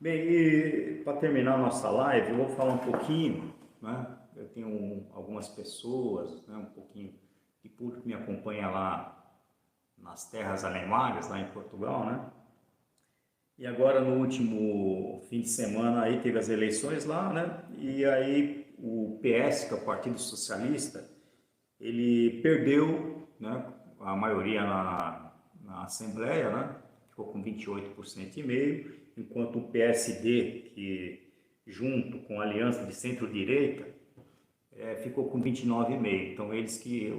Bem, e para terminar a nossa live, eu vou falar um pouquinho, né? Eu tenho algumas pessoas, né, um pouquinho de público que me acompanha lá nas terras alemárias, lá em Portugal, né? E agora no último fim de semana aí teve as eleições lá, né? E aí o PS, que é o Partido Socialista, ele perdeu, né, a maioria na Assembleia, né, ficou com 28,5%, enquanto o PSD, que junto com a Aliança de Centro-Direita, ficou com 29,5%. Então eles que,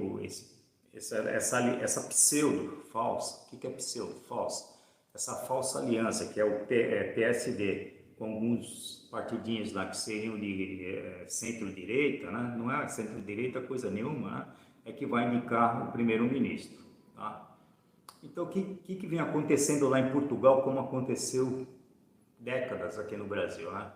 essa pseudo falsa, o que é pseudo falsa? Essa falsa aliança que é o PSD, com alguns partidinhos lá que seriam de centro-direita, né? Não é centro-direita coisa nenhuma, né? É que vai indicar o primeiro-ministro. Tá? Então, o que vem acontecendo lá em Portugal, como aconteceu décadas aqui no Brasil, né?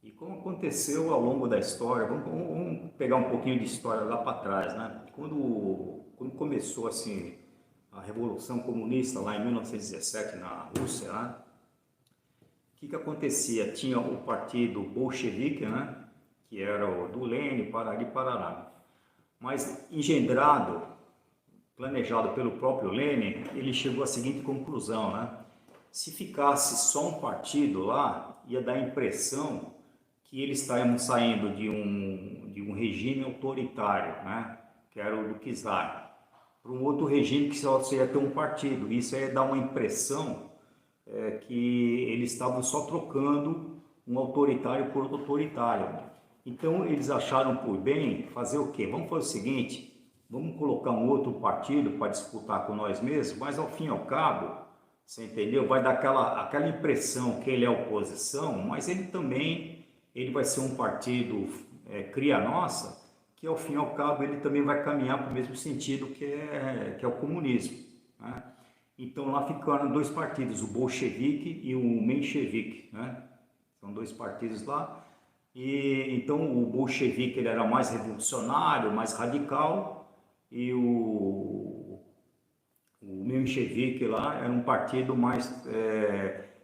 E como aconteceu ao longo da história, vamos pegar um pouquinho de história lá para trás, né? Quando começou assim a Revolução Comunista lá em 1917 na Rússia, né? O que acontecia? Tinha o partido bolchevique, né? Que era o do Lênin, Parari, Parará. Mas engendrado, planejado pelo próprio Lênin, ele chegou à seguinte conclusão, né? Se ficasse só um partido lá, ia dar a impressão que eles estavam saindo de um regime autoritário, né? Que era o do czar, para um outro regime que só ia ter um partido. Isso ia dar uma impressão que eles estavam só trocando um autoritário por outro autoritário. Então eles acharam por bem fazer o quê? Vamos fazer o seguinte, vamos colocar um outro partido para disputar com nós mesmos, mas ao fim e ao cabo, você entendeu? Vai dar aquela impressão que ele é oposição, mas ele vai ser um partido cria nossa, que ao fim e ao cabo ele também vai caminhar para o mesmo sentido que é o comunismo. Né? Então lá ficaram dois partidos, o bolchevique e o menchevique, né? São dois partidos lá. E então o bolchevique ele era mais revolucionário, mais radical, e o menchevique lá era um partido mais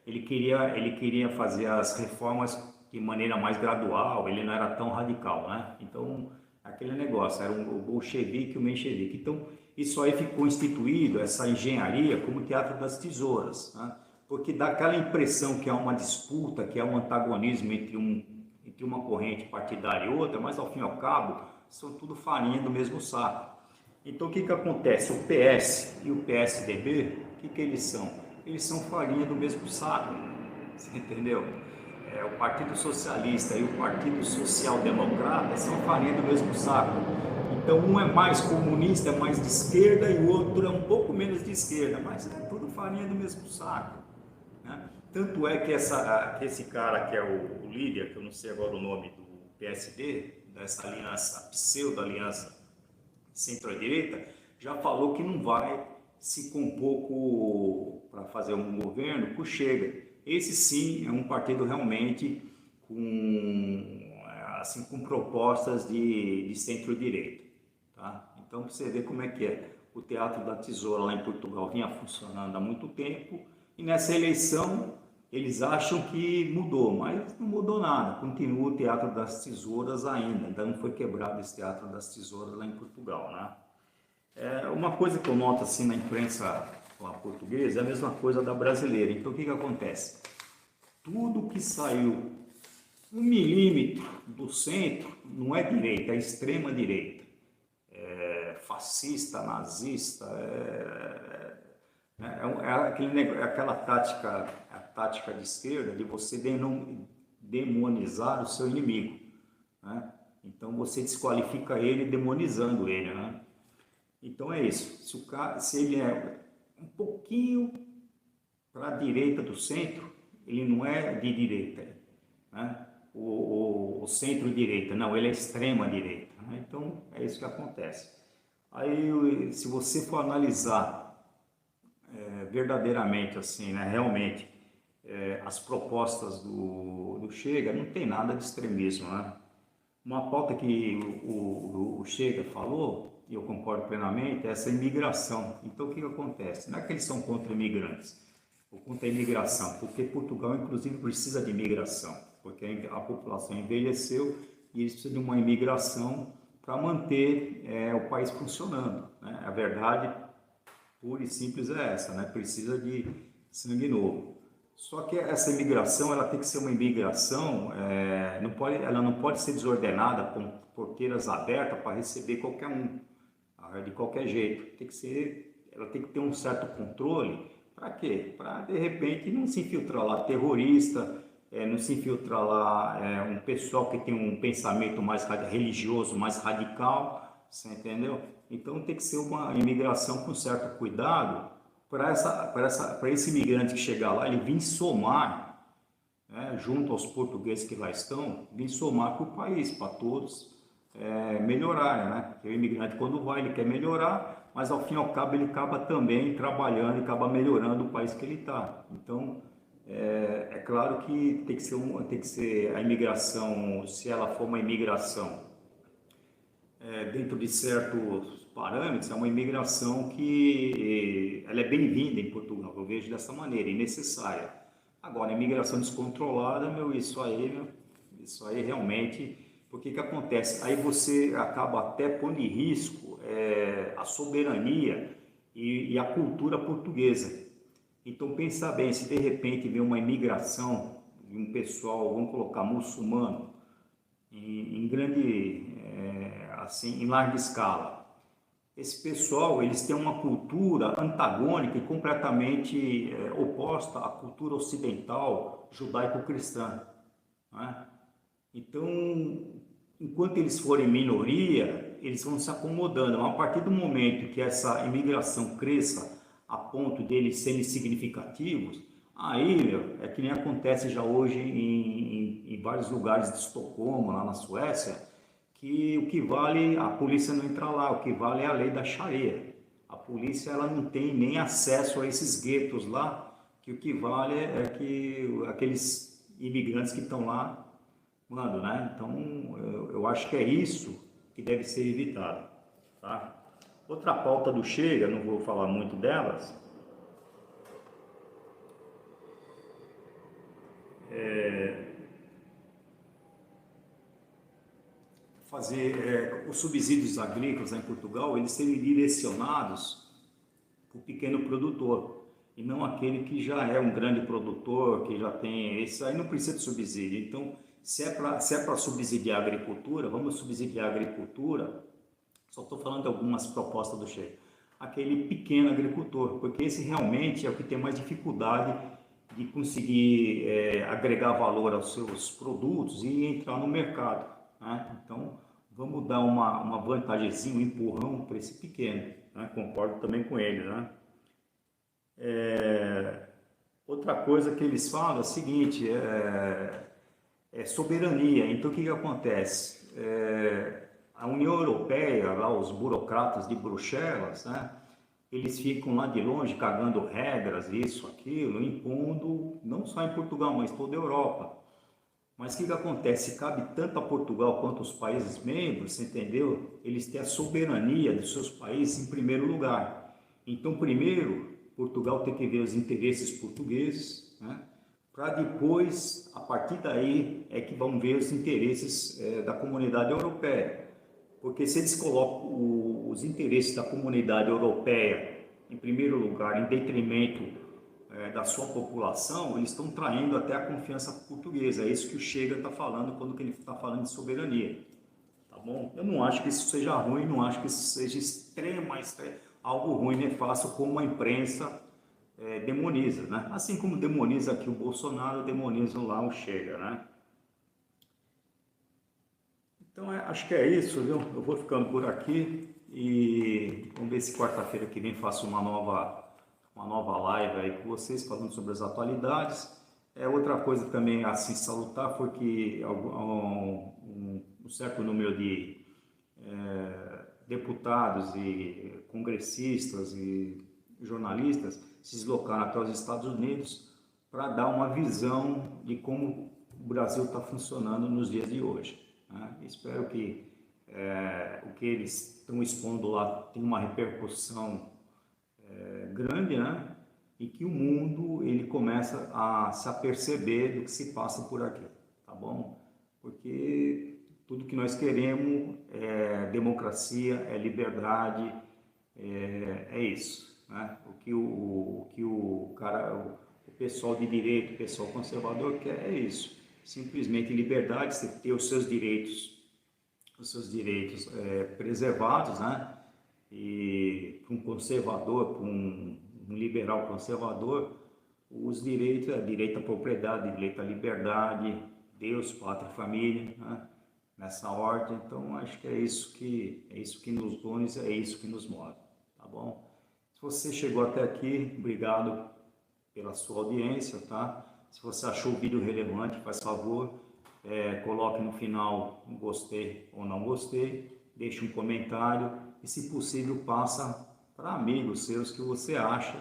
ele queria fazer as reformas de maneira mais gradual, ele não era tão radical, né? Então aquele negócio era o bolchevique e o menchevique. Então isso aí ficou instituído, essa engenharia, como teatro das tesouras, né? Porque dá aquela impressão que há uma disputa, que há um antagonismo entre uma corrente partidária e outra, mas ao fim e ao cabo são tudo farinha do mesmo saco. Então o que acontece? O PS e o PSDB, o que eles são? Eles são farinha do mesmo saco, você entendeu? O Partido Socialista e o Partido Social Democrata são farinha do mesmo saco. Então um é mais comunista, é mais de esquerda, e o outro é um pouco menos de esquerda, mas é tudo farinha do mesmo saco. Né? Tanto é que esse cara que é o líder, que eu não sei agora o nome do PSD, dessa aliança, pseudo-aliança centro-direita, já falou que não vai se compor para fazer um governo com o Chega. Esse sim é um partido realmente com propostas de centro-direita. Tá? Então, para você ver como é que é. O Teatro da Tesoura lá em Portugal vinha funcionando há muito tempo, e nessa eleição eles acham que mudou, mas não mudou nada, continua o Teatro das Tesouras ainda não foi quebrado esse Teatro das Tesouras lá em Portugal, né? Uma coisa que eu noto assim na imprensa portuguesa é a mesma coisa da brasileira. Então o que acontece? Tudo que saiu 1 milímetro do centro não é direita, é extrema direita, fascista, nazista, aquela tática, a tática de esquerda de você demonizar o seu inimigo, né? Então você desqualifica ele demonizando ele, né? Então é isso. Se ele é um pouquinho para a direita do centro, ele não é de direita, né? O centro-direita, não, ele é extrema-direita. Né? Então é isso que acontece. Aí, se você for analisar verdadeiramente, assim, né, realmente, as propostas do Chega, não tem nada de extremismo, né? Uma pauta que o Chega falou, e eu concordo plenamente, é essa imigração. Então, o que acontece? Não é que eles são contra imigrantes. quanto à imigração, porque Portugal, inclusive, precisa de imigração, porque a população envelheceu e eles precisam de uma imigração para manter o país funcionando, né? A verdade pura e simples é essa, né? Precisa de sangue novo. Só que essa imigração, ela tem que ser uma imigração, ela não pode ser desordenada com porteiras abertas para receber qualquer um, de qualquer jeito. Ela tem que ter um certo controle. Para quê? Para de repente não se infiltrar lá terrorista, não se infiltrar lá um pessoal que tem um pensamento mais religioso, mais radical, você entendeu? Então tem que ser uma imigração com certo cuidado para esse imigrante que chegar lá, ele vir somar, né, junto aos portugueses que lá estão, vir somar para o país, para todos melhorarem, né? Porque o imigrante quando vai, ele quer melhorar, mas ao fim e ao cabo ele acaba também trabalhando e acaba melhorando o país que ele está. Então, é claro que tem que ser a imigração, se ela for uma imigração dentro de certos parâmetros, é uma imigração que ela é bem-vinda em Portugal, eu vejo dessa maneira, e necessária. Agora, a imigração descontrolada, isso aí realmente, porque que acontece? Aí você acaba até pondo em risco a soberania e a cultura portuguesa. Então, pensa bem, se de repente vem uma imigração de um pessoal, vamos colocar muçulmano, em grande, assim, em larga escala. Esse pessoal, eles têm uma cultura antagônica e completamente oposta à cultura ocidental judaico-cristã, né? Então, enquanto eles forem minoria, eles vão se acomodando. Mas a partir do momento que essa imigração cresça a ponto deles serem significativos, aí, meu, é que nem acontece já hoje em vários lugares de Estocolmo, lá na Suécia, que o que vale, a polícia não entra lá, o que vale é a lei da Sharia. A polícia ela não tem nem acesso a esses guetos lá, que o que vale é que aqueles imigrantes que estão lá mano, né? Então, eu acho que é isso que deve ser evitado, tá? Outra pauta do Chega, não vou falar muito delas, fazer os subsídios agrícolas em Portugal, eles serem direcionados para o pequeno produtor, e não aquele que já é um grande produtor, que já tem, isso aí não precisa de subsídio. Então, se é para subsidiar a agricultura, vamos subsidiar a agricultura. Só estou falando de algumas propostas do Chega. Aquele pequeno agricultor, porque esse realmente é o que tem mais dificuldade de conseguir agregar valor aos seus produtos e entrar no mercado, né? Então, vamos dar uma vantagemzinha, um empurrão para esse pequeno, né? Concordo também com ele, né? Outra coisa que eles falam é o seguinte, soberania. Então, o que acontece? A União Europeia, lá os burocratas de Bruxelas, né, eles ficam lá de longe cagando regras, isso, aquilo, impondo, não só em Portugal, mas toda a Europa. Mas o que acontece? Cabe tanto a Portugal quanto aos países membros, você entendeu? Eles têm a soberania dos seus países em primeiro lugar. Então, primeiro, Portugal tem que ver os interesses portugueses, né? Para depois, a partir daí, é que vão ver os interesses da comunidade europeia. Porque se eles colocam os interesses da comunidade europeia em primeiro lugar, em detrimento da sua população, eles estão traindo até a confiança portuguesa. É isso que o Chega está falando quando ele está falando de soberania. Tá bom? Eu não acho que isso seja ruim, não acho que isso seja algo ruim, nefasto, como a imprensa demoniza, né? Assim como demoniza aqui o Bolsonaro, demoniza lá o Chega, né? Então, acho que é isso, viu? Eu vou ficando por aqui e vamos ver se quarta-feira que vem faço uma nova live aí com vocês, falando sobre as atualidades. Outra coisa também a se salutar foi que um certo número de deputados e congressistas e jornalistas se deslocaram até os Estados Unidos para dar uma visão de como o Brasil está funcionando nos dias de hoje, né? Espero que o que eles estão expondo lá tenha uma repercussão grande, né? e que o mundo ele começa a se aperceber do que se passa por aqui, tá bom? Porque tudo que nós queremos é democracia, é liberdade, é isso, né? O cara, o pessoal de direito, o pessoal conservador quer é isso, simplesmente liberdade, você ter os seus direitos preservados, né? E para um conservador, para um liberal conservador, os direitos, direito à propriedade, direito à liberdade, Deus, pátria e família, né? Nessa ordem. Então acho que é isso que nos une, é isso que nos move, tá bom? Se você chegou até aqui, obrigado pela sua audiência, tá? Se você achou o vídeo relevante, faz favor, coloque no final um gostei ou não gostei, deixe um comentário e, se possível, passa para amigos seus que você acha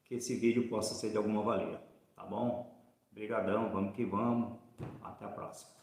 que esse vídeo possa ser de alguma valia, tá bom? Obrigadão, vamos que vamos, até a próxima.